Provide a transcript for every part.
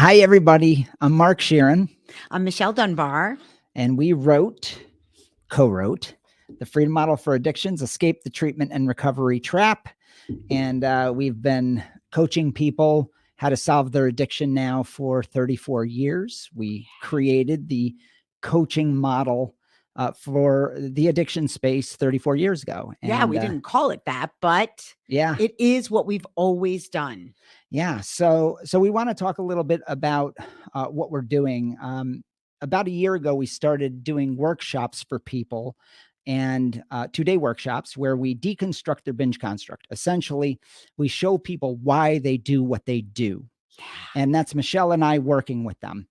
Hi, everybody. I'm Mark Sheeran, I'm Michelle Dunbar. and we co-wrote the Freedom Model for Addictions, Escape the Treatment and Recovery Trap. And we've been coaching people how to solve their addiction now for 34 years. We created the coaching model for the addiction space 34 years ago. Yeah, we didn't call it that, but yeah, it is what we've always done. Yeah. So we want to talk a little bit about what we're doing. About a year ago, we started doing workshops for people, and 2-day workshops where we deconstruct their binge construct. Essentially, we show people why they do what they do. And that's Michelle and I working with them.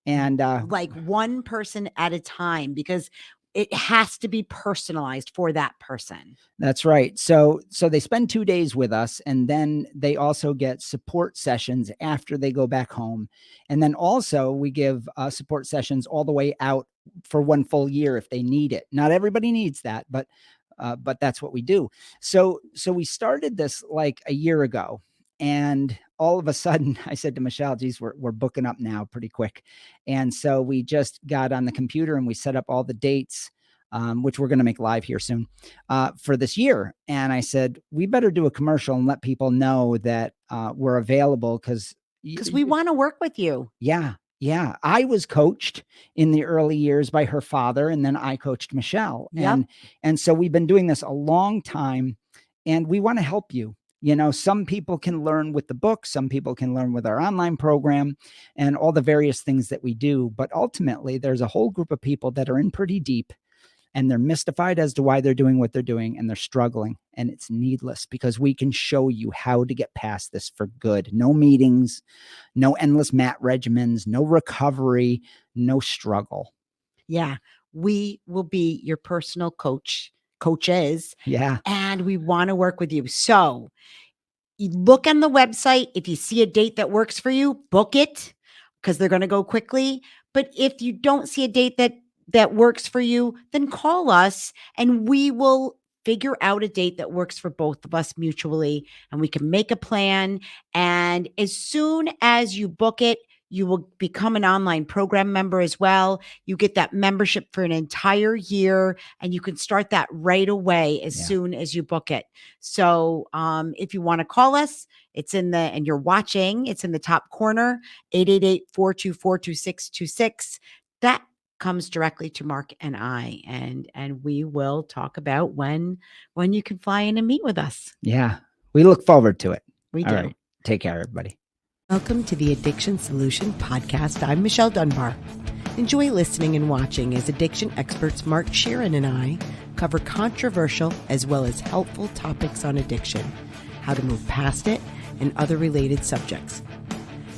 And like one person at a time, because it has to be personalized for that person. That's right. So they spend 2 days with us, and then they also get support sessions after they go back home. And then also we give support sessions all the way out for 1 full year if they need it. Not everybody needs that, but that's what we do. So we started this like a year ago, and all of a sudden I said to Michelle, geez, we're booking up now pretty quick. And so we just got on the computer and we set up all the dates, which we're going to make live here soon, for this year. And I said, we better do a commercial and let people know that we're available because we want to work with you. Yeah. Yeah. I was coached in the early years by her father, and then I coached Michelle. Yep. And so we've been doing this a long time, and we want to help you. You know, some people can learn with the book, some people can learn with our online program and all the various things that we do. But ultimately, there's a whole group of people that are in pretty deep, and they're mystified as to why they're doing what they're doing, and they're struggling, and it's needless because we can show you how to get past this for good. No meetings, no endless mat regimens, no recovery, no struggle. Yeah. We will be your personal coaches. Yeah. And we want to work with you. So you look on the website. If you see a date that works for you, book it because they're going to go quickly. But if you don't see a date that works for you, then call us and we will figure out a date that works for both of us mutually, and we can make a plan. And as soon as you book it, you will become an online program member as well. You get that membership for an entire year, and you can start that right away as soon as you book it. So if you want to call us, and you're watching, it's in the top corner, 888-424-2626. That comes directly to Mark and I, and we will talk about when you can fly in and meet with us. Yeah. We look forward to it. We All do. right. Take care, everybody. Welcome to the Addiction Solution Podcast. I'm Michelle Dunbar. Enjoy listening and watching as addiction experts Mark Sheeran and I cover controversial as well as helpful topics on addiction, how to move past it, and other related subjects.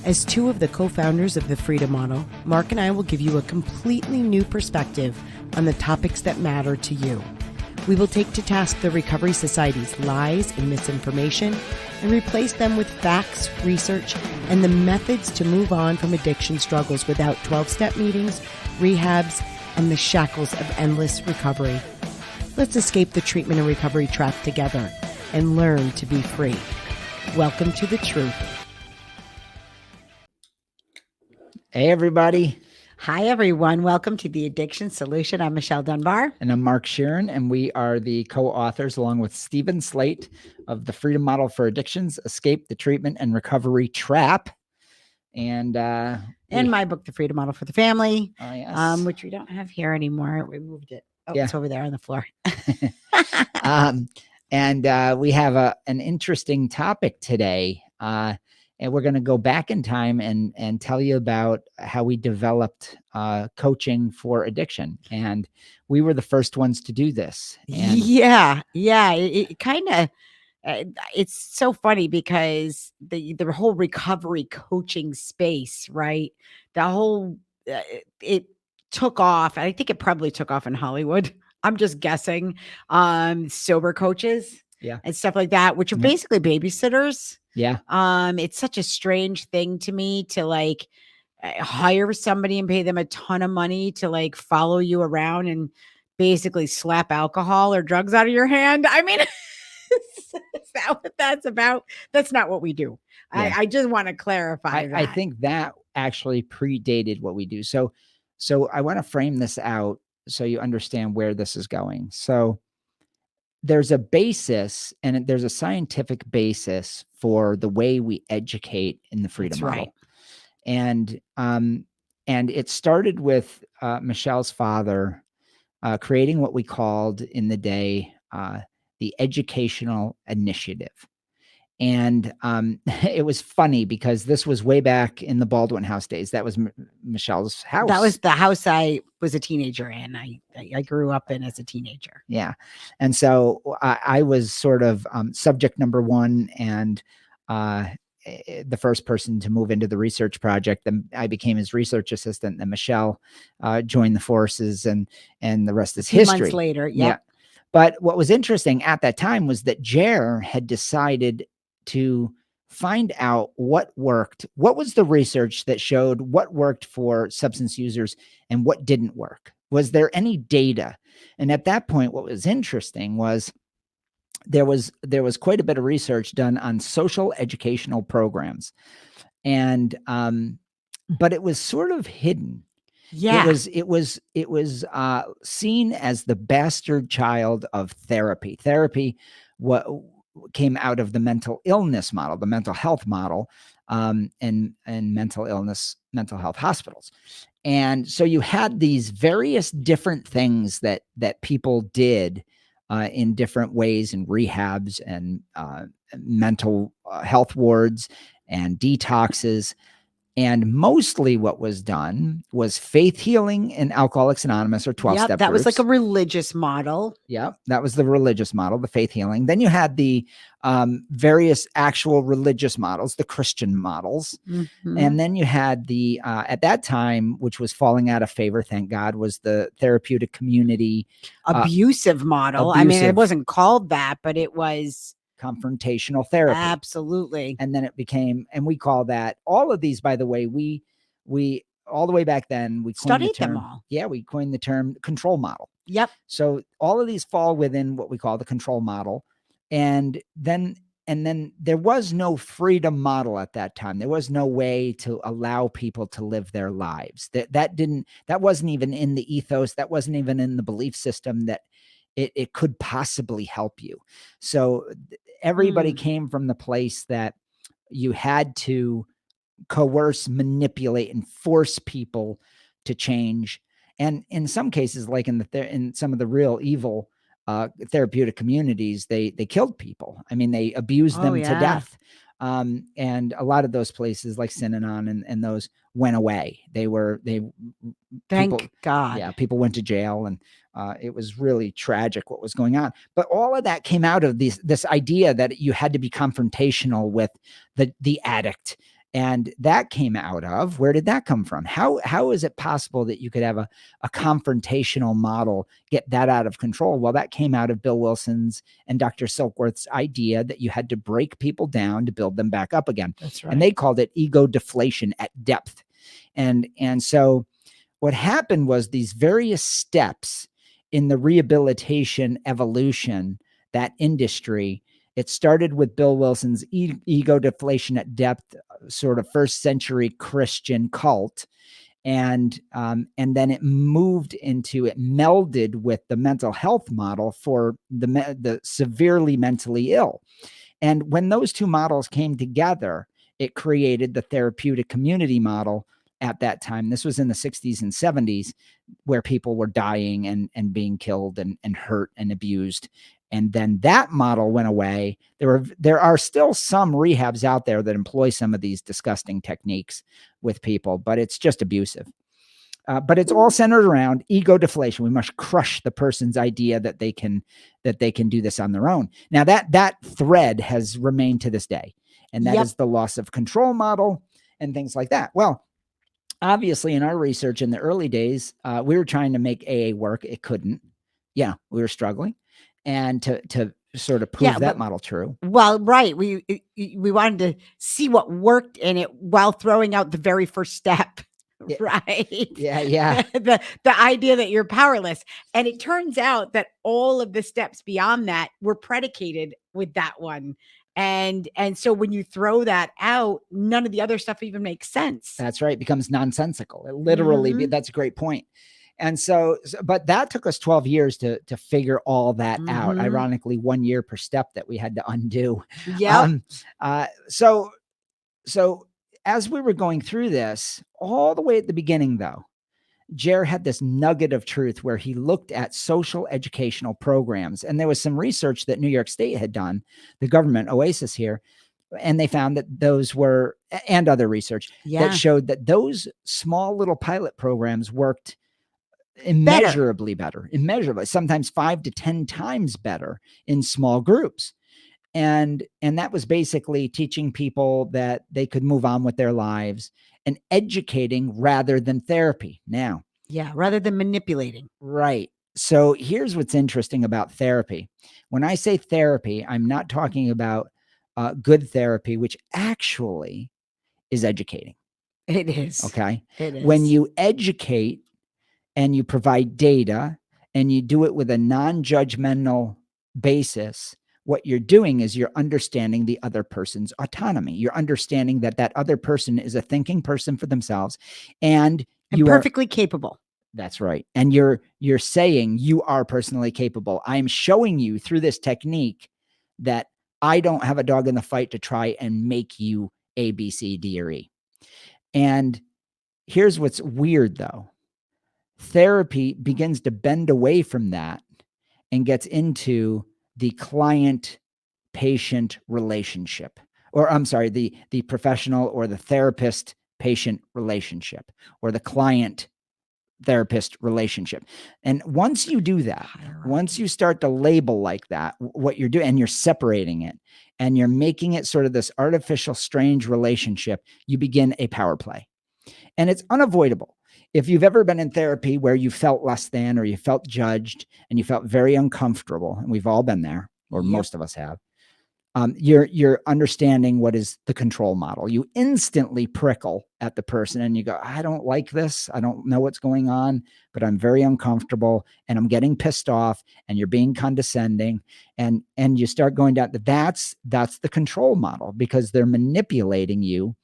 As two of the co-founders of the Freedom Model, Mark and I will give you a completely new perspective on the topics that matter to you. We will take to task the Recovery Society's lies and misinformation and replace them with facts, research, and the methods to move on from addiction struggles without 12-step meetings, rehabs, and the shackles of endless recovery. Let's escape the treatment and recovery trap together and learn to be free. Welcome to the truth. Hey, everybody. Hi, everyone. Welcome to the Addiction Solution. I'm Michelle Dunbar. And I'm Mark Sheeran, and we are the co-authors along with Stephen Slate of the Freedom Model for Addictions, Escape the Treatment and Recovery Trap. And my book, The Freedom Model for the Family, yes. Which we don't have here anymore. We moved it. Oh, Yeah. It's over there on the floor. And we have an interesting topic today. And we're going to go back in time and tell you about how we developed coaching for addiction. And we were the first ones to do this. And yeah. It kind of, it's so funny because the whole recovery coaching space, right? The whole, it took off. I think it probably took off in Hollywood. I'm just guessing. Sober coaches. Yeah. And stuff like that, which are basically babysitters. Yeah. It's such a strange thing to me to like hire somebody and pay them a ton of money to like follow you around and basically slap alcohol or drugs out of your hand. I mean, is that what that's about? That's not what we do. Yeah. I just want to clarify that. I think that actually predated what we do. So I want to frame this out so you understand where this is going. So there's a basis and there's a scientific basis for the way we educate in the freedom That's model. right. And it started with Michelle's father creating what we called in the day the Educational Initiative. And it was funny because this was way back in the Baldwin House days. That was Michelle's house. That was the house I was a teenager in. I grew up in as a teenager. Yeah. And so I was sort of subject number one and the first person to move into the research project. Then I became his research assistant. And Michelle joined the forces, and the rest is history. Months later, Yeah. But what was interesting at that time was that Jer had decided to find out what worked. What was the research that showed what worked for substance users and what didn't work? Was there any data? And at that point, what was interesting was there was quite a bit of research done on social educational programs, and but it was sort of hidden. Yeah. It was seen as the bastard child of therapy. Therapy what came out of the mental illness model, the mental health model, and mental illness, mental health hospitals. And so you had these various different things that people did in different ways in rehabs and mental health wards and detoxes. And mostly what was done was faith healing in Alcoholics Anonymous or 12-step that groups. was like a religious model. Yeah, that was the religious model, the faith healing. Then you had the various actual religious models, the Christian models. Mm-hmm. And then you had the, at that time, which was falling out of favor, thank God, was the therapeutic community. Abusive model. I mean, it wasn't called that, but it was confrontational therapy. Absolutely. And then it became, and we call that, all of these, by the way, we all the way back then, we coined studied the term, them all. Yeah, we coined the term control model. Yep. So all of these fall within what we call the control model. And then there was no freedom model at that time. There was no way to allow people to live their lives. That wasn't even in the ethos. That wasn't even in the belief system that it could possibly help you. So everybody came from the place that you had to coerce, manipulate, and force people to change. And in some cases, like in some of the real evil therapeutic communities, they killed people. I mean, they abused them to death. And a lot of those places like Synanon and those went away. Thank God. Yeah, people went to jail, and it was really tragic what was going on. But all of that came out of this idea that you had to be confrontational with the addict. And that came out of, where did that come from? How is it possible that you could have a confrontational model, get that out of control? Well, that came out of Bill Wilson's and Dr. Silkworth's idea that you had to break people down to build them back up again. That's right. And they called it ego deflation at depth. And so what happened was these various steps in the rehabilitation evolution, that industry, it started with Bill Wilson's ego deflation at depth, sort of first century Christian cult. And then it melded with the mental health model for the severely mentally ill. And when those two models came together, it created the therapeutic community model at that time. This was in the 60s and 70s, where people were dying and being killed and hurt and abused. And then that model went away. There are still some rehabs out there that employ some of these disgusting techniques with people, but it's just abusive. But it's all centered around ego deflation. We must crush the person's idea that they can do this on their own. Now that thread has remained to this day, and that is the loss of control model and things like that. Well, obviously, in our research in the early days, we were trying to make AA work. It couldn't. Yeah, we were struggling. And to sort of prove that model true. Well, right. We wanted to see what worked in it while throwing out the very first step. Yeah. Right. Yeah. the idea that you're powerless. And it turns out that all of the steps beyond that were predicated with that one. And so when you throw that out, none of the other stuff even makes sense. That's right. It becomes nonsensical. It literally, that's a great point. And but that took us 12 years to figure all that out. Ironically, 1 year per step that we had to undo. Yeah. So as we were going through this, all the way at the beginning, though, Jer had this nugget of truth where he looked at social educational programs. And there was some research that New York State had done, the government, Oasis here, and they found that those were, and other research that showed that those small little pilot programs worked immeasurably better, immeasurably, sometimes 5 to 10 times better in small groups. And that was basically teaching people that they could move on with their lives and educating rather than therapy. Now, rather than manipulating. Right. So here's what's interesting about therapy. When I say therapy, I'm not talking about good therapy, which actually is educating. It is. Okay. It is. When you educate and you provide data and you do it with a non-judgmental basis, what you're doing is you're understanding the other person's autonomy. You're understanding that that other person is a thinking person for themselves, and you perfectly capable. That's right. And you're saying you are personally capable. I'm showing you through this technique that I don't have a dog in the fight to try and make you A, B, C, D, or E. And here's what's weird, though. Therapy begins to bend away from that and gets into the client-patient relationship. Or I'm sorry, the professional or the therapist-patient relationship, or the client-therapist relationship. And once you do that, once you start to label like that, what you're doing, and you're separating it, and you're making it sort of this artificial, strange relationship, you begin a power play. And it's unavoidable. If you've ever been in therapy where you felt less than, or you felt judged, and you felt very uncomfortable, and we've all been there, or most of us have, you're understanding what is the control model. You instantly prickle at the person and you go, I don't like this. I don't know what's going on, but I'm very uncomfortable and I'm getting pissed off, and you're being condescending, and you start going down. That's the control model, because they're manipulating you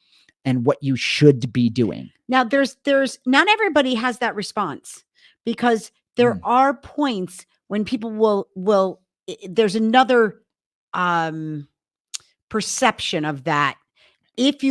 and what you should be doing. Now, there's not everybody has that response, because there are points when people will there's another perception of that. If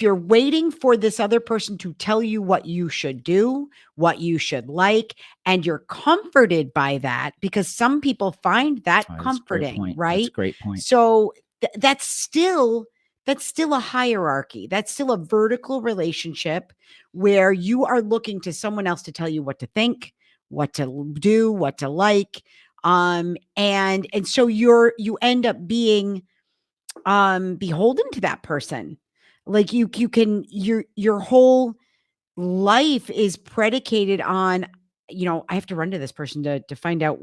you're waiting for this other person to tell you what you should do, what you should like, and you're comforted by that, because some people find that comforting, right? That's a great point. So that's still a hierarchy. That's still a vertical relationship where you are looking to someone else to tell you what to think, what to do, what to like. And so you end up being beholden to that person. Like you can, your whole life is predicated on, I have to run to this person to find out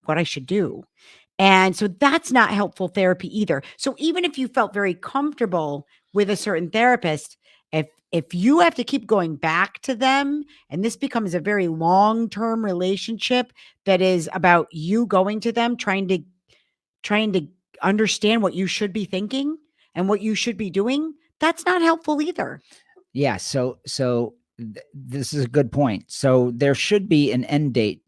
what I should do. And so that's not helpful therapy either. So even if you felt very comfortable with a certain therapist, if you have to keep going back to them, and this becomes a very long-term relationship that is about you going to them, trying to understand what you should be thinking and what you should be doing, that's not helpful either. Yeah. So this is a good point. So there should be an end date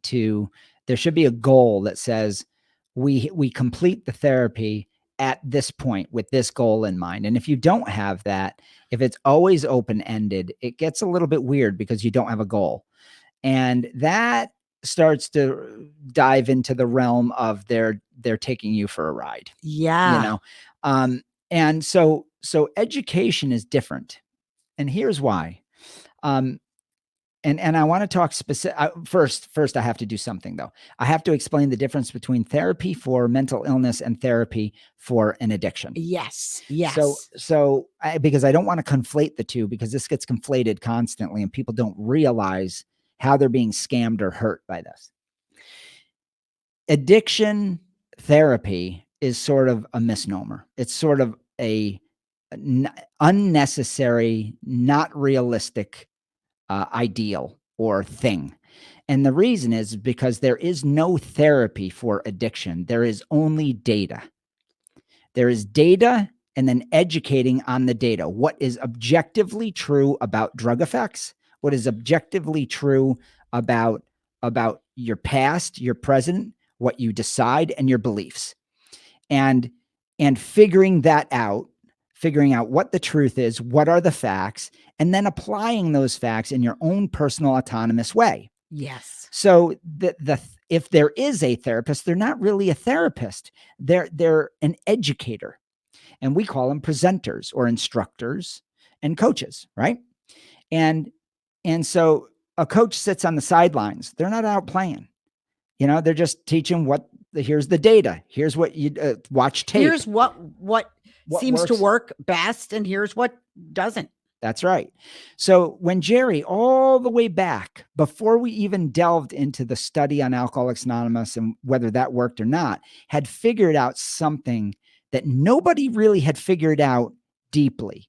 there should be a goal that says we complete the therapy at this point with this goal in mind. And if you don't have that, if it's always open-ended, it gets a little bit weird because you don't have a goal. And that starts to dive into the realm of they're taking you for a ride. Yeah. And so education is different. And here's why. And I want to talk specific. First, I have to do something, though. I have to explain the difference between therapy for mental illness and therapy for an addiction. Yes. Because I don't want to conflate the two, because this gets conflated constantly and people don't realize how they're being scammed or hurt by this. Addiction therapy is sort of a misnomer. It's sort of a unnecessary, not realistic ideal or thing. And the reason is because there is no therapy for addiction. There is only data. There is data and then educating on the data. What is objectively true about drug effects? What is objectively true about your past, your present, what you decide, and your beliefs? And figuring out what the truth is, what are the facts, and then applying those facts in your own personal autonomous way. Yes. So if there is a therapist, they're not really a therapist. They're an educator. And we call them presenters or instructors and coaches, right? And so a coach sits on the sidelines. They're not out playing. They're just teaching here's the data. Here's what you watch tape. Here's what seems works to work best, and here's what doesn't. That's right. So when Jerry, all the way back, before we even delved into the study on Alcoholics Anonymous and whether that worked or not, had figured out something that nobody really had figured out deeply.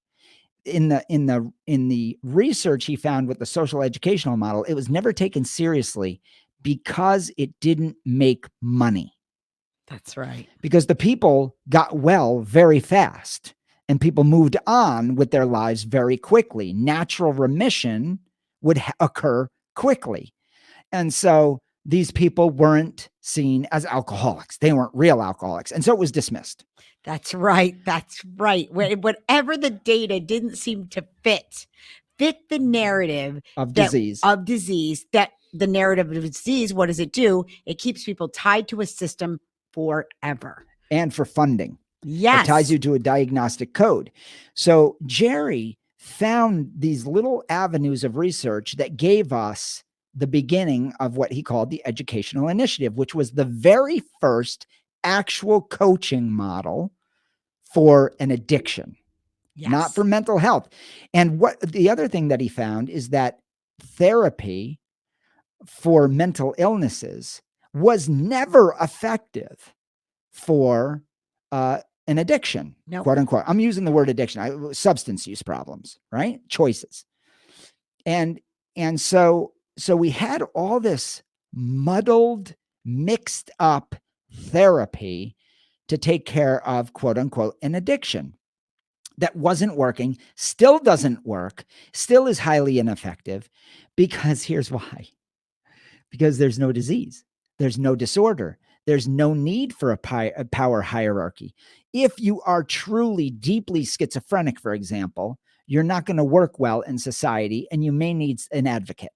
In the research he found with the social educational model, it was never taken seriously because it didn't make money. That's right. Because the people got well very fast and people moved on with their lives very quickly. Natural remission would occur quickly. And so these people weren't seen as alcoholics. They weren't real alcoholics. And so it was dismissed. That's right. That's right. Whatever the data didn't seem to fit the narrative of disease. That the narrative of disease, what does it do? It keeps people tied to a system forever. And for funding. Yes. It ties you to a diagnostic code. So Jerry found these little avenues of research that gave us the beginning of what he called the educational initiative, which was the very first actual coaching model for an addiction, not for mental health. And what the other thing that he found is that therapy for mental illnesses was never effective for an addiction, quote unquote. I'm using the word addiction, substance use problems, right? Choices. And so we had all this muddled, mixed up therapy to take care of, quote unquote, an addiction that wasn't working, still doesn't work, still is highly ineffective, because here's why. Because there's no disease, there's no disorder, there's no need for a power hierarchy. If you are truly deeply schizophrenic, for example, you're not going to work well in society, and you may need an advocate.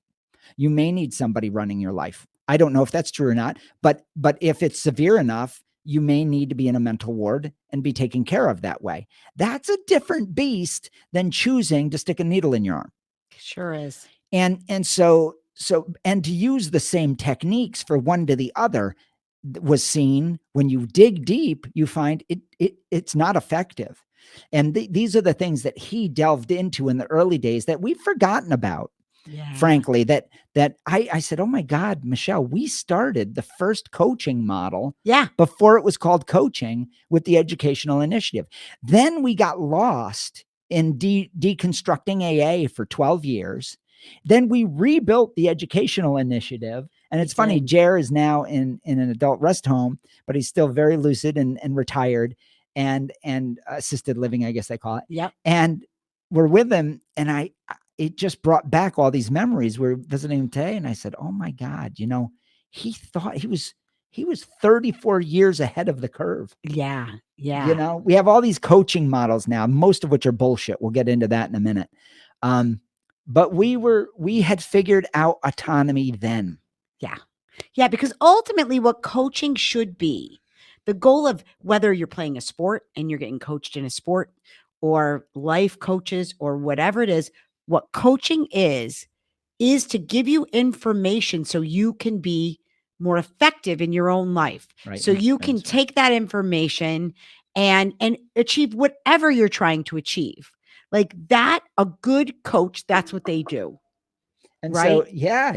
You may need somebody running your life. I don't know if that's true or not, but if it's severe enough, you may need to be in a mental ward and be taken care of that way. That's a different beast than choosing to stick a needle in your arm. Sure is. And so to use the same techniques for one to the other was seen when you dig deep, you find it's not effective. And these are the things that he delved into in the early days that we've forgotten about. Yeah. Frankly, that I said, oh my God, Michelle, we started the first coaching model before it was called coaching with the educational initiative. Then we got lost in deconstructing AA for 12 years. Then we rebuilt the educational initiative. And it's funny, Jer is now in an adult rest home, but he's still very lucid and retired and assisted living, I guess they call it. Yeah. And we're with him, and it just brought back all these memories. We're visiting him today, and I said, oh my God, he thought he was 34 years ahead of the curve. Yeah. Yeah. We have all these coaching models now, most of which are bullshit. We'll get into that in a minute. But we had figured out autonomy then. Yeah. Yeah. Because ultimately what coaching should be, the goal of whether you're playing a sport and you're getting coached in a sport, or life coaches, or whatever it is, what coaching is to give you information so you can be more effective in your own life. Right. So you can take that information and achieve whatever you're trying to achieve. Like that, a good coach, that's what they do. And right? So, yeah.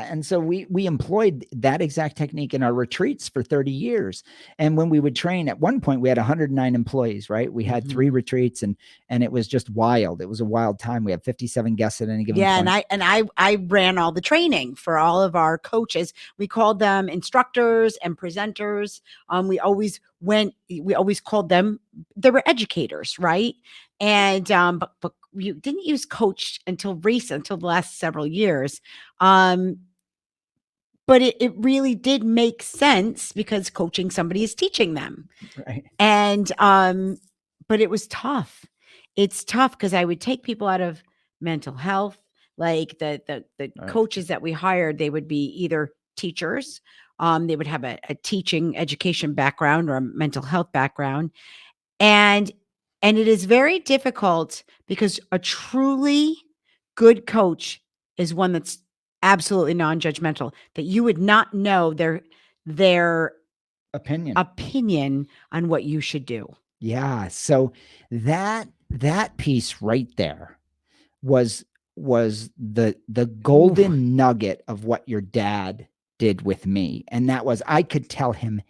And so we employed that exact technique in our retreats for 30 years. And when we would train, at one point we had 109 employees, right? We had 3 retreats, and it was just wild. It was a wild time. We had 57 guests at any given point. And I ran all the training for all of our coaches. We called them instructors and presenters. We always when we always called them, they were educators, right? And but you didn't use coach until until the last several years. But it really did make sense because coaching somebody is teaching them. Right. And but it was tough. It's tough because I would take people out of mental health. Like the Right. coaches that we hired, they would be either teachers, they would have a teaching education background or a mental health background. And it is very difficult because a truly good coach is one that's absolutely non-judgmental, that you would not know their Opinion. opinion on what you should do. Yeah. So that piece right there was the golden nugget of what your dad did with me. And that was, I could tell him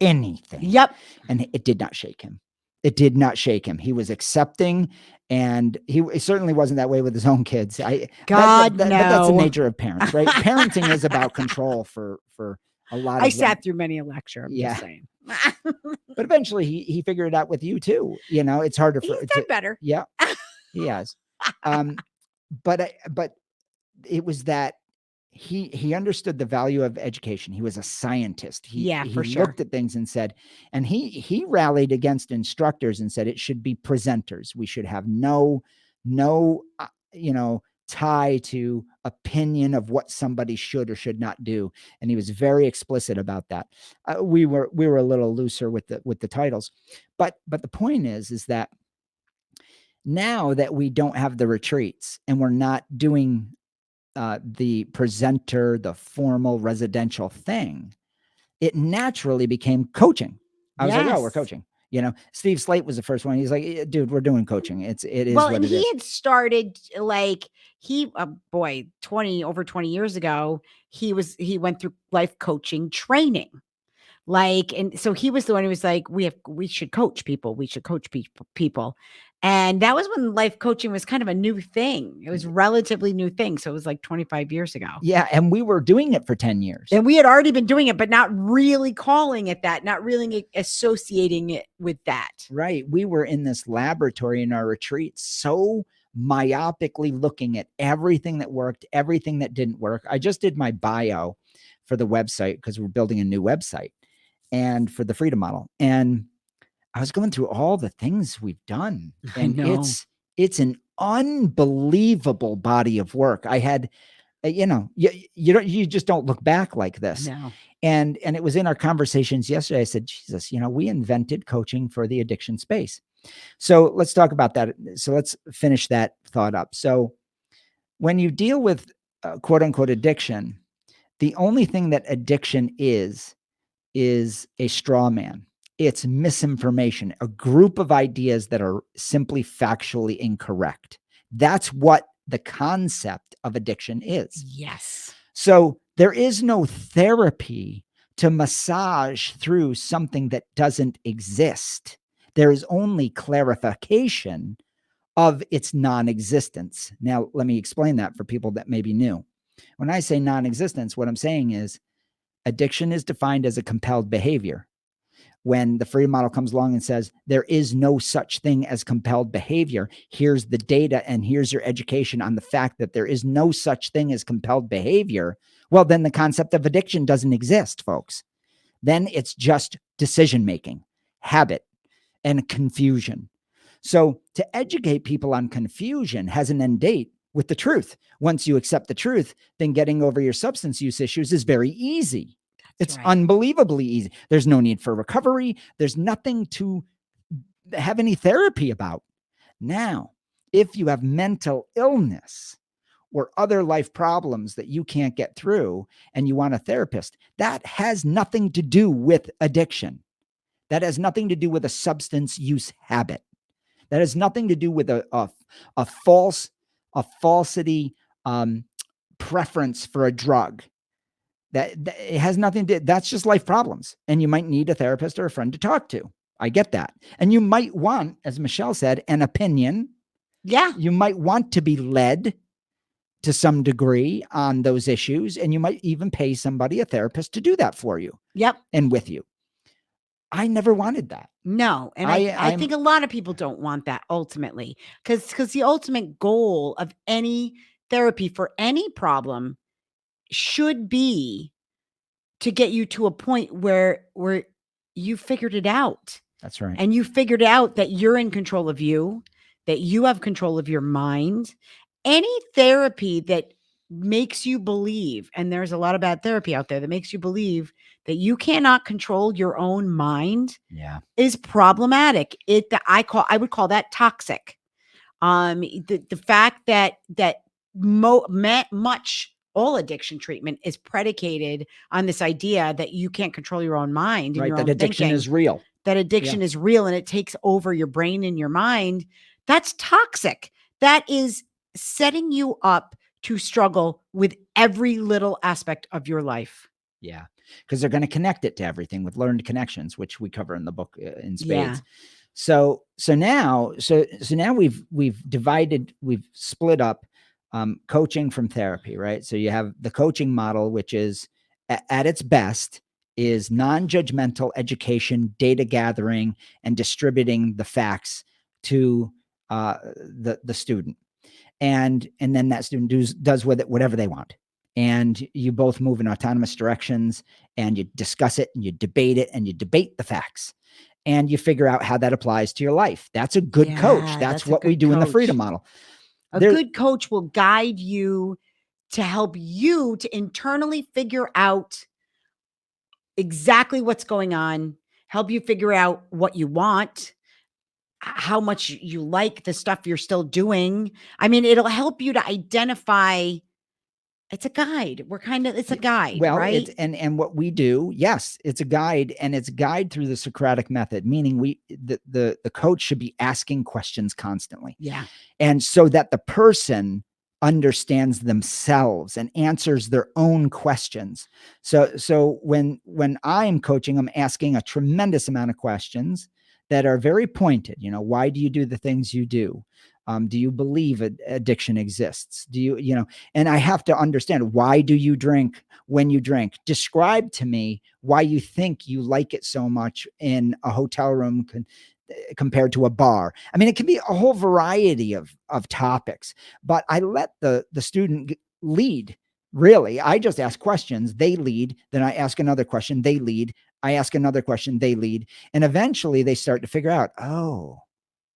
anything. Yep. And it did not shake him. It did not shake him. He was accepting, and he certainly wasn't that way with his own kids. No. But that's the nature of parents, right? Parenting is about control for a lot of I sat through many a lecture. I'm just saying. But eventually he figured it out with you too. You know, it's harder for He's done better. Yeah, he has. But it was that he understood the value of education. He was a scientist. He for sure. looked at things and said, and he rallied against instructors and said it should be presenters. We should have no tie to opinion of what somebody should or should not do. And he was very explicit about that. We were a little looser with the titles, but the point is that now that we don't have the retreats and we're not doing the presenter, the formal residential thing, it naturally became coaching. I was like, oh, we're coaching. You know, Steve Slate was the first one. He's like, dude, we're doing coaching. It is well, what and it is. he had started like over 20 years ago, he went through life coaching training. And so he was the one who was like, we should coach people. We should coach people. And that was when life coaching was kind of a new thing. It was a relatively new thing. So it was like 25 years ago. Yeah. And we were doing it for 10 years. And we had already been doing it, but not really calling it that, not really associating it with that. Right. We were in this laboratory in our retreats, so myopically looking at everything that worked, everything that didn't work. I just did my bio for the website because we're building a new website and for the Freedom Model. And I was going through all the things we've done. And it's an unbelievable body of work. I had, you just don't look back like this. No. And it was in our conversations yesterday. I said, Jesus, we invented coaching for the addiction space. So let's talk about that. So let's finish that thought up. So when you deal with quote unquote addiction, the only thing that addiction is a straw man. It's misinformation, a group of ideas that are simply factually incorrect. That's what the concept of addiction is. Yes. So there is no therapy to massage through something that doesn't exist. There is only clarification of its non-existence. Now, let me explain that for people that may be new. When I say non-existence, what I'm saying is addiction is defined as a compelled behavior. When the Freedom Model comes along and says, there is no such thing as compelled behavior, here's the data and here's your education on the fact that there is no such thing as compelled behavior, well, then the concept of addiction doesn't exist, folks. Then it's just decision-making, habit, and confusion. So to educate people on confusion has an end date with the truth. Once you accept the truth, then getting over your substance use issues is very easy. It's unbelievably easy. There's no need for recovery. There's nothing to have any therapy about. Now, if you have mental illness or other life problems that you can't get through and you want a therapist, that has nothing to do with addiction. That has nothing to do with a substance use habit. That has nothing to do with a falsity preference for a drug. That it has nothing to, that's just life problems. And you might need a therapist or a friend to talk to. I get that. And you might want, as Michelle said, an opinion. Yeah. You might want to be led to some degree on those issues. And you might even pay somebody, a therapist, to do that for you. Yep. And with you. I never wanted that. No, and I think a lot of people don't want that ultimately, because the ultimate goal of any therapy for any problem should be to get you to a point where you figured it out. That's right. And you figured out that you're in control of you, that you have control of your mind. Any therapy that makes you believe, and there's a lot of bad therapy out there that makes you believe that you cannot control your own mind, Yeah. is problematic. I would call that toxic. The fact that much all addiction treatment is predicated on this idea that you can't control your own mind and Right. your That own addiction thinking, is real. that Yeah. addiction is real and it takes over your brain and your mind. That's toxic. That is setting you up to struggle with every little aspect of your life. Yeah. Because they're going to connect it to everything with learned connections, which we cover in the book in Yeah. spades. So now we've split up coaching from therapy, right? So you have the coaching model, which is at its best is non-judgmental education, data gathering, and distributing the facts to the student, and then that student does with it whatever they want. And you both move in autonomous directions, and you discuss it, and you debate it, and you debate the facts, and you figure out how that applies to your life. That's a good coach. Yeah, That's that's a what we good do in the coach. freedom model. A good coach will guide you to help you to internally figure out exactly what's going on, help you figure out what you want, how much you like the stuff you're still doing. I mean, it'll help you to identify. It's a guide. It's a guide, Well, right? and what we do, yes, it's a guide, and it's a guide through the Socratic method, meaning the coach should be asking questions constantly. Yeah. And so that the person understands themselves and answers their own questions. So when I'm coaching, I'm asking a tremendous amount of questions that are very pointed. Why do you do the things you do? Do you believe addiction exists? Do you, and I have to understand, why do you drink when you drink? Describe to me why you think you like it so much in a hotel room compared to a bar. I mean, it can be a whole variety of topics, but I let the student lead. Really, I just ask questions, they lead, then I ask another question, they lead, I ask another question, they lead, and eventually they start to figure out, oh,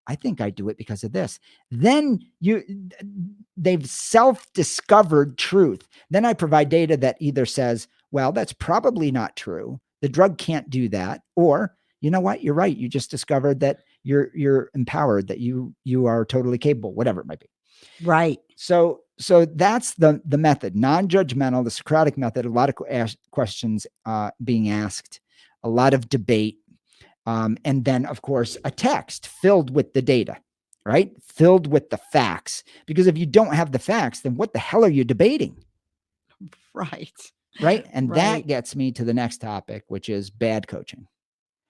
I think I do it because of this. Then they've self-discovered truth. Then I provide data that either says, well, that's probably not true, the drug can't do that, or you know what, you're right, you just discovered that you're empowered, that you are totally capable, whatever it might be. Right. So that's the method, non-judgmental, the Socratic method. A lot of questions being asked, a lot of debate, and then of course a text filled with the data, right? Filled with the facts. Because if you don't have the facts, then what the hell are you debating? Right. Right. And Right. that gets me to the next topic, which is bad coaching.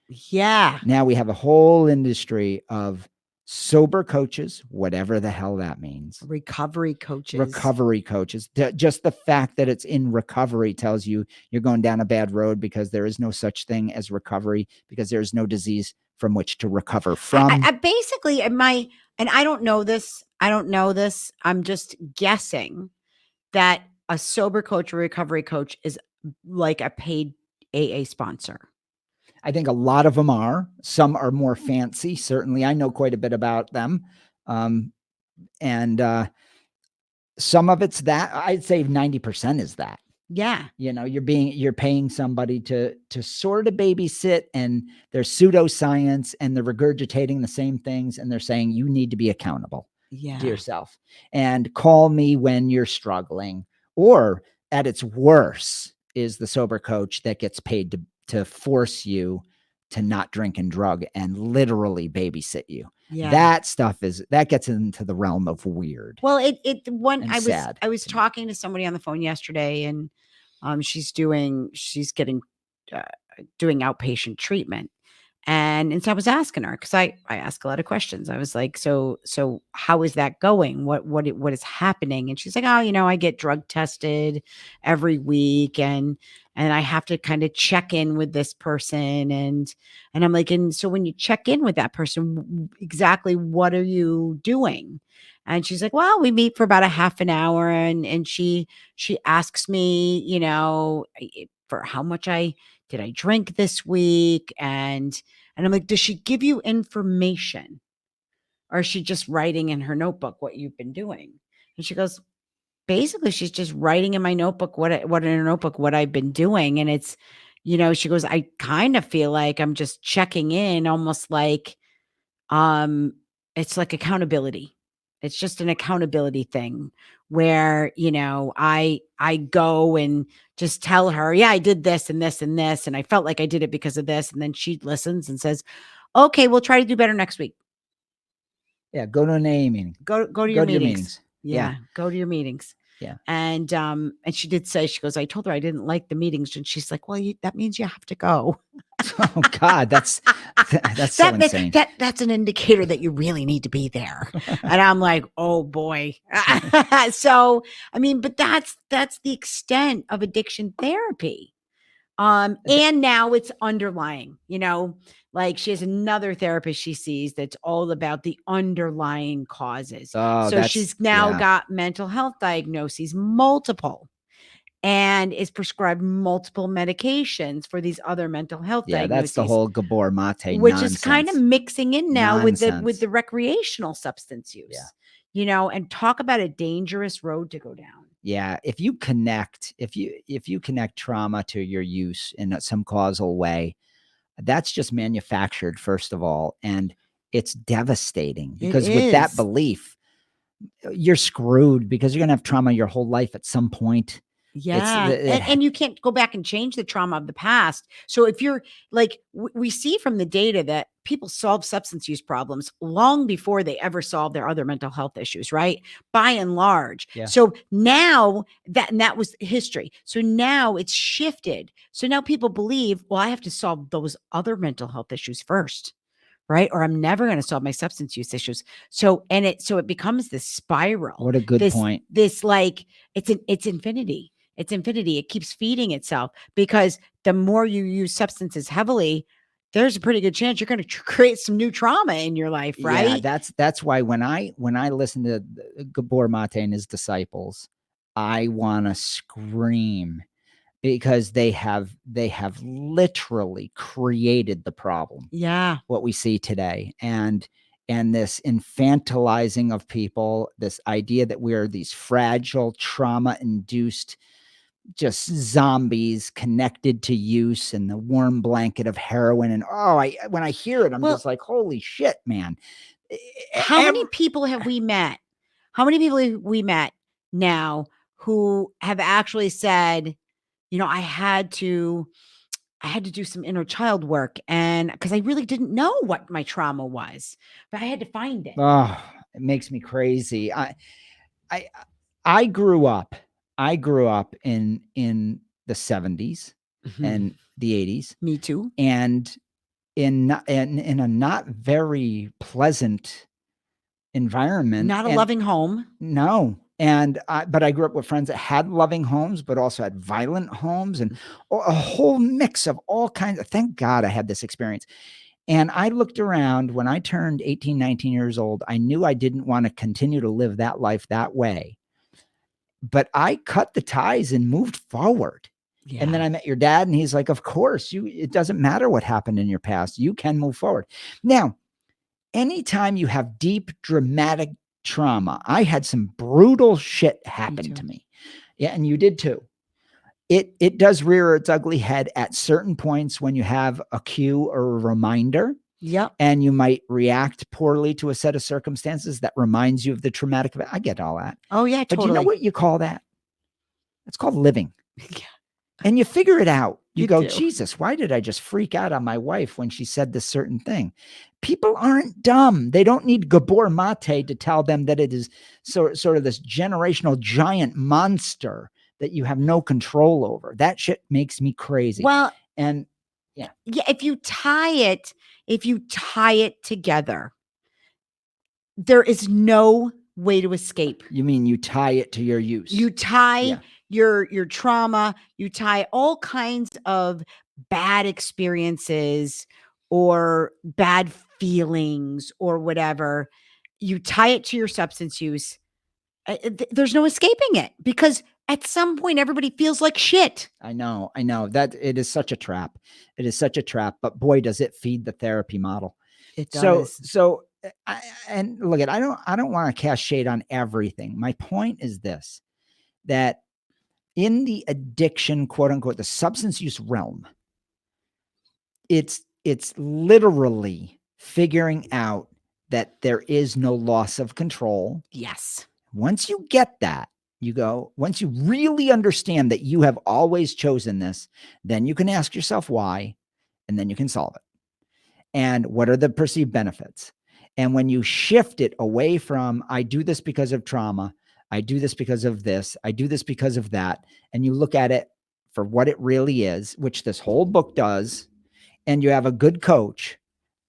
Yeah. Now we have a whole industry of sober coaches, whatever the hell that means. Recovery coaches. Recovery coaches. Just the fact that it's in recovery tells you you're going down a bad road, because there is no such thing as recovery, because there's no disease from which to recover from. I basically, and I don't know this. I'm just guessing that a sober coach or recovery coach is like a paid AA sponsor. I think a lot of them are. Some are more fancy. Certainly, I know quite a bit about them. And some of it's that. I'd say 90% is that. Yeah. You're paying somebody to sort of babysit, and there's pseudoscience, and they're regurgitating the same things, and they're saying you need to be accountable to yourself and call me when you're struggling. Or at its worst is the sober coach that gets paid to force you to not drink and drug and literally babysit you. Yeah. That stuff that gets into the realm of weird. Well, I was sad. talking to somebody on the phone yesterday, and she's doing outpatient treatment, And so I was asking her, because I ask a lot of questions. I was like, so how is that going? What is happening? And she's like, oh, I get drug tested every week, and I have to kind of check in with this person. And I'm like, and so when you check in with that person, exactly what are you doing? And she's like, well, we meet for about a half an hour, and she asks me, for how much did I drink this week, and I'm like, does she give you information, or is she just writing in her notebook what you've been doing? And she goes, basically, she's just writing in my notebook what in her notebook what I've been doing. And it's, she goes, I kind of feel like I'm just checking in, almost like, um, it's like accountability. It's just an accountability thing where, I go and just tell her, yeah, I did this and this and this, and I felt like I did it because of this. And then she listens and says, okay, we'll try to do better next week. Yeah. Go to an AA meeting. Go to Go your to your meetings. meetings. Yeah, go to your meetings. Yeah. And she did say, she goes, I told her I didn't like the meetings, and she's like, well, that means you have to go. Oh God, that's so insane. That's an indicator that you really need to be there. And I'm like, oh boy. So, I mean, but that's the extent of addiction therapy. And now it's underlying, like she has another therapist she sees that's all about the underlying causes. Oh, So she's now got mental health diagnoses, multiple, and is prescribed multiple medications for these other mental health diagnoses. That's the whole Gabor Mate which nonsense. is kind of mixing in now with Nonsense. the recreational substance use. And talk about a dangerous road to go down. Yeah, if you connect trauma to your use in some causal way, that's just manufactured, first of all, and it's devastating, because with that belief, you're screwed, because you're going to have trauma your whole life at some point. Yeah. And you can't go back and change the trauma of the past. So if you're like, we see from the data that people solve substance use problems long before they ever solve their other mental health issues, right? By and large. Yeah. So now that was history. So now it's shifted. So now people believe, well, I have to solve those other mental health issues first. Right. Or I'm never going to solve my substance use issues. So it becomes this spiral. What a good point. This like, it's infinity. It's infinity. It keeps feeding itself, because the more you use substances heavily, there's a pretty good chance you're going to create some new trauma in your life, right? Yeah, that's why when I listen to Gabor Mate and his disciples, I want to scream, because they have literally created the problem. Yeah. What we see today, and this infantilizing of people, this idea that we're these fragile, trauma-induced, just zombies connected to use and the warm blanket of heroin. And when I hear it, I'm just like, holy shit, man. How many people have we met? How many people have we met now who have actually said, I had to do some inner child work, and because I really didn't know what my trauma was, but I had to find it. Oh, it makes me crazy. I grew up in the 70s and the 80s. Me too. And in a not very pleasant environment. Not a loving home. No. But I grew up with friends that had loving homes, but also had violent homes, and a whole mix of all kinds of, thank God I had this experience. And I looked around when I turned 18, 19 years old. I knew I didn't want to continue to live that life that way, but I cut the ties and moved forward. Yeah. And then I met your dad, and he's like, of course, it doesn't matter what happened in your past. You can move forward. Now, anytime you have deep, dramatic trauma, I had some brutal shit happen to me. Yeah. And you did too. It does rear its ugly head at certain points when you have a cue or a reminder. Yep. And you might react poorly to a set of circumstances that reminds you of the traumatic event. I get all that. Oh yeah, but totally. You know what you call that? It's called living. Yeah. And you figure it out. You go, Jesus, why did I just freak out on my wife when she said this certain thing? People aren't dumb. They don't need Gabor Mate to tell them that it is sort of this generational giant monster that you have no control over. That shit makes me crazy. Well, and Yeah. Yeah, if you tie it together, there is no way to escape. You mean you tie it to your use? You tie Yeah. your trauma, you tie all kinds of bad experiences or bad feelings or whatever. You tie it to your substance use. There's no escaping it because at some point everybody feels like shit. I know that it is such a trap. It is such a trap, but boy, does it feed the therapy model. It So, does. and look at, I don't want to cast shade on everything. My point is this, that in the addiction, quote unquote, the substance use realm, it's literally figuring out that there is no loss of control. Yes. Once you get that, once you really understand that you have always chosen this, then you can ask yourself why, and then you can solve it. And what are the perceived benefits? And when you shift it away from, I do this because of trauma, I do this because of this, I do this because of that, and you look at it for what it really is, which this whole book does, and you have a good coach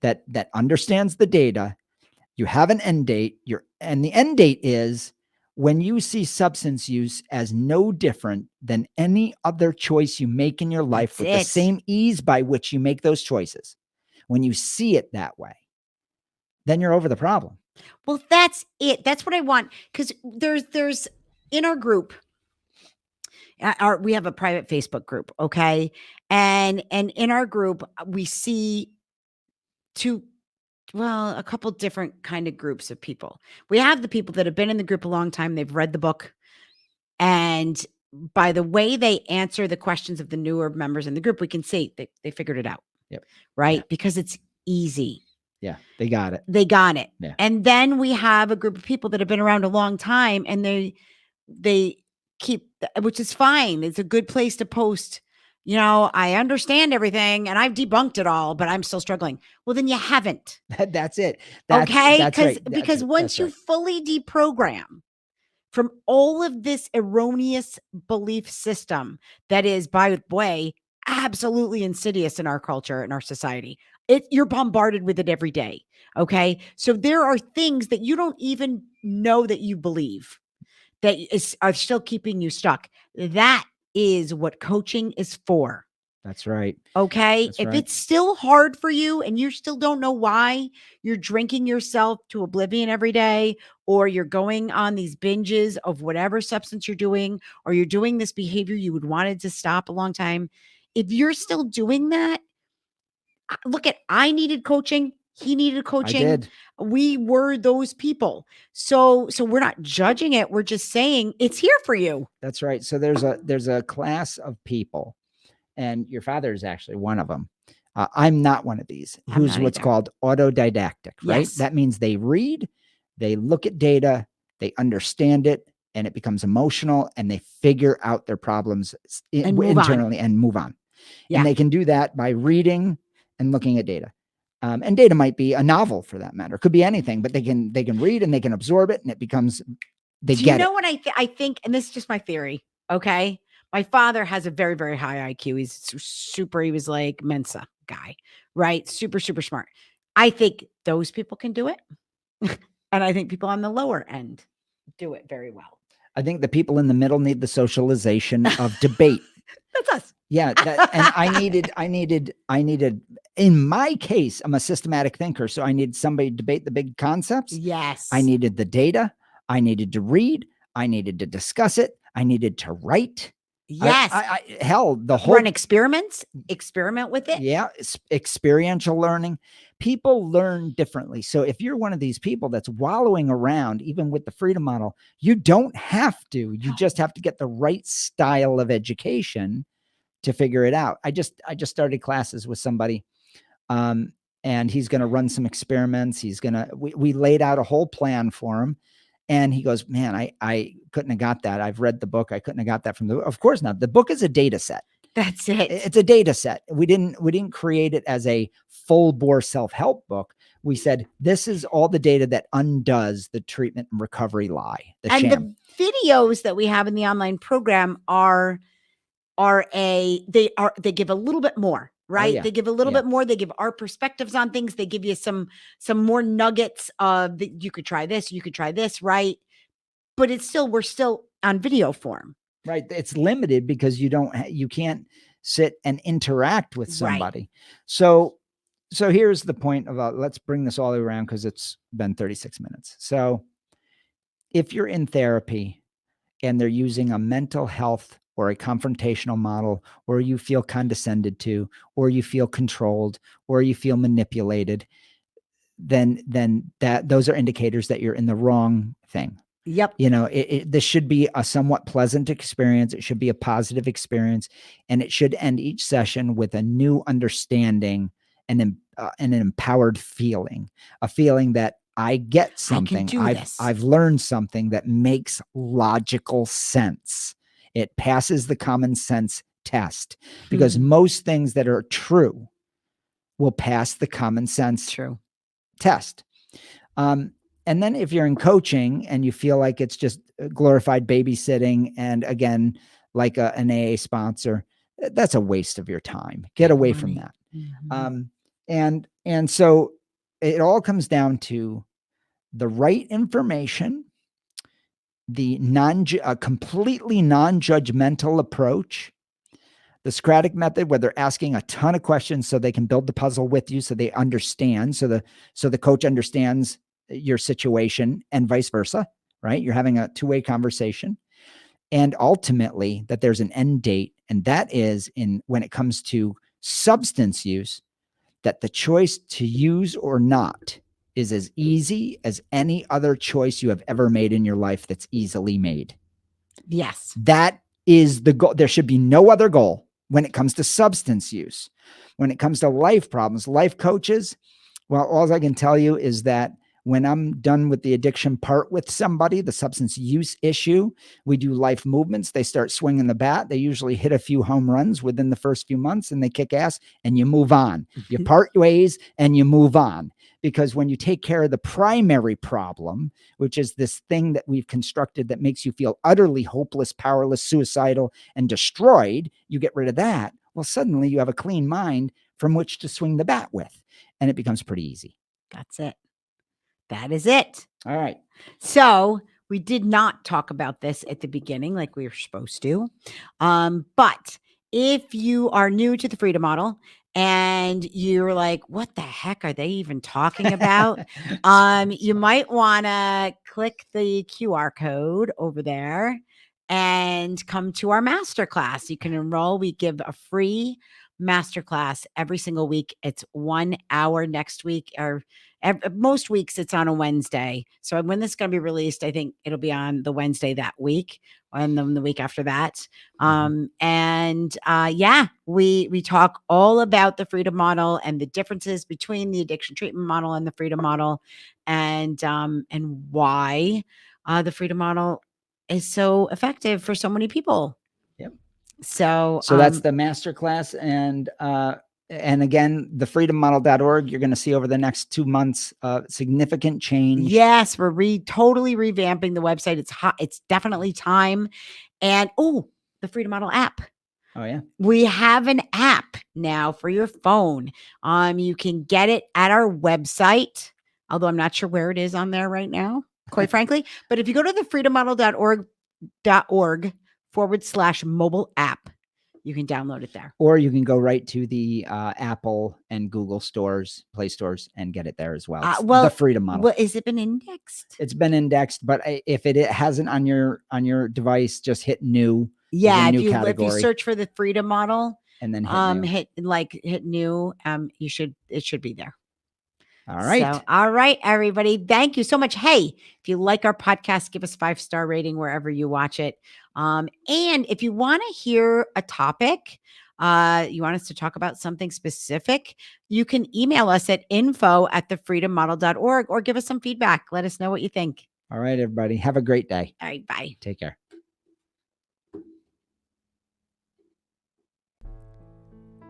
that understands the data, you have an end date, and the end date is when you see substance use as no different than any other choice you make in your life, That's with the it. same ease by which you make those choices. When you see it that way, then you're over the problem. Well, that's it. That's what I want. Because there's in our group, we have a private Facebook group, okay, and in our group we see a couple different kind of groups of people. We have the people that have been in the group a long time. They've read the book, and by the way they answer the questions of the newer members in the group, we can see they figured it out. Yep. Right, Yeah. because it's easy. Yeah, they got it. They got it. Yeah. And then we have a group of people that have been around a long time, and they keep, which is fine. It's a good place to post, I understand everything and I've debunked it all, but I'm still struggling. Well, then you haven't. That's it. Okay. That's right. Because once you fully deprogram from all of this erroneous belief system that is, by the way, absolutely insidious in our culture and our society, you're bombarded with it every day. Okay. So there are things that you don't even know that you believe that are still keeping you stuck. That is what coaching is for. That's right. Okay. That's if right. it's still hard for you and you still don't know why you're drinking yourself to oblivion every day, or you're going on these binges of whatever substance you're doing, or you're doing this behavior you would wanted to stop a long time. If you're still doing that, I needed coaching. He needed coaching. I did. We were those people. So we're not judging it. We're just saying it's here for you. That's right. So there's a class of people, and your father is actually one of them. I'm not one of these, who's what's called autodidactic, right? Yes. That means they read, they look at data, they understand it, and it becomes emotional, and they figure out their problems internally and move on. Yeah. And they can do that by reading and looking at data. And data might be a novel, for that matter. It could be anything, but they can read and they can absorb it, and it becomes, they get it. Do you know what I think, and this is just my theory, okay? My father has a very, very high IQ. He was like Mensa guy, right? Super, super smart. I think those people can do it. And I think people on the lower end do it very well. I think the people in the middle need the socialization of debate. That's us. Yeah. And I needed, in my case, I'm a systematic thinker. So I need somebody to debate the big concepts. Yes. I needed the data. I needed to read. I needed to discuss it. I needed to write. Yes. The whole run experiments, experiment with it. Yeah. Experiential learning. People learn differently. So if you're one of these people that's wallowing around, even with the freedom model, you don't have to. You just have to get the right style of education to figure it out. I just started classes with somebody, and he's going to run some experiments. We laid out a whole plan for him. And he goes, man, I couldn't have got that. I've read the book. I couldn't have got that from of course not. The book is a data set. That's it. It's a data set. We didn't create it as a full bore self-help book. We said, this is all the data that undoes the treatment and recovery lie, the sham. The videos that we have in the online program they give a little bit more. right? yeah. They give a little Yeah. bit more. They give our perspectives on things. They give you some more nuggets of you could try this, you could try this, right? But we're still on video form. Right. It's limited because you can't sit and interact with Right. somebody. So here's the point of let's bring this all around because it's been 36 minutes. So if you're in therapy and they're using a mental health or a confrontational model, or you feel condescended to, or you feel controlled, or you feel manipulated, then those are indicators that you're in the wrong thing. Yep. This should be a somewhat pleasant experience. It should be a positive experience, and it should end each session with a new understanding and an empowered feeling, a feeling that I get something. I've learned something that makes logical sense. It passes the common sense test because most things that are true will pass the common sense test. And then if you're in coaching and you feel like it's just glorified babysitting, and again, like an AA sponsor, that's a waste of your time. Get away from that. And so it all comes down to the right information, a completely non-judgmental approach, the Socratic method, where they're asking a ton of questions so they can build the puzzle with you, so they understand, so the coach understands your situation and vice versa, right? You're having a two-way conversation. And ultimately that there's an end date. And that is when it comes to substance use, that the choice to use or not is as easy as any other choice you have ever made in your life that's easily made. Yes. That is the goal. There should be no other goal when it comes to substance use. When it comes to life problems, life coaches, well, all I can tell you is that when I'm done with the addiction part with somebody, the substance use issue, we do life movements. They start swinging the bat. They usually hit a few home runs within the first few months, and they kick ass, and you move on. You part ways and you move on. Because when you take care of the primary problem, which is this thing that we've constructed that makes you feel utterly hopeless, powerless, suicidal, and destroyed, you get rid of that. Well, suddenly you have a clean mind from which to swing the bat with, and it becomes pretty easy. That's it. That is it. All right. So we did not talk about this at the beginning like we were supposed to. But if you are new to the Freedom Model and you're like, what the heck are they even talking about? You might want to click the QR code over there and come to our masterclass. You can enroll. We give a free masterclass every single week. It's 1 hour. Next week, or most weeks it's on a Wednesday. So when this is going to be released, I think it'll be on the Wednesday that week, and then the week after that. Yeah, we talk all about the Freedom Model and the differences between the addiction treatment model and the Freedom Model, and why the Freedom Model is so effective for so many people. Yep. So that's the masterclass. And again, thefreedommodel.org, you're going to see over the next 2 months, significant change. Yes, we're totally revamping the website. It's hot. It's definitely time. And the Freedom Model app. Oh yeah. We have an app now for your phone. You can get it at our website, although I'm not sure where it is on there right now, quite frankly. But if you go to thefreedommodel.org/mobile app, you can download it there. Or you can go right to the Apple and Google stores, Play stores, and get it there as well. The Freedom Model. Well, has it been indexed? It's been indexed, but if it hasn't on your device, just hit new. Yeah, if you search for the Freedom Model and then hit new, it should be there. All right. So, all right, everybody. Thank you so much. Hey, if you like our podcast, give us 5-star rating wherever you watch it. And if you want to hear a topic, you want us to talk about something specific, you can email us at info@thefreedommodel.org or give us some feedback. Let us know what you think. All right, everybody. Have a great day. All right. Bye. Take care.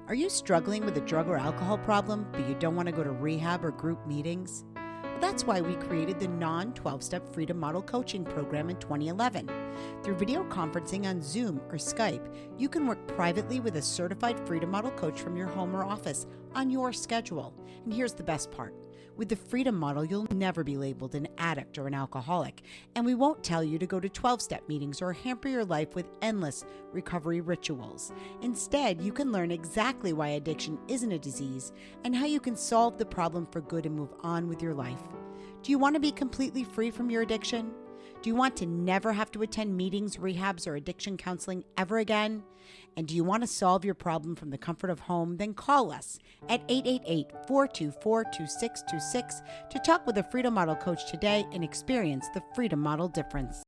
Are you struggling with a drug or alcohol problem, but you don't want to go to rehab or group meetings? That's why we created the non-12-step Freedom Model Coaching Program in 2011. Through video conferencing on Zoom or Skype, you can work privately with a certified Freedom Model coach from your home or office on your schedule. And here's the best part. With the Freedom Model, you'll never be labeled an addict or an alcoholic, and we won't tell you to go to 12-step meetings or hamper your life with endless recovery rituals. Instead, you can learn exactly why addiction isn't a disease and how you can solve the problem for good and move on with your life. Do you want to be completely free from your addiction? Do you want to never have to attend meetings, rehabs, or addiction counseling ever again? And do you want to solve your problem from the comfort of home? Then call us at 888-424-2626 to talk with a Freedom Model coach today and experience the Freedom Model difference.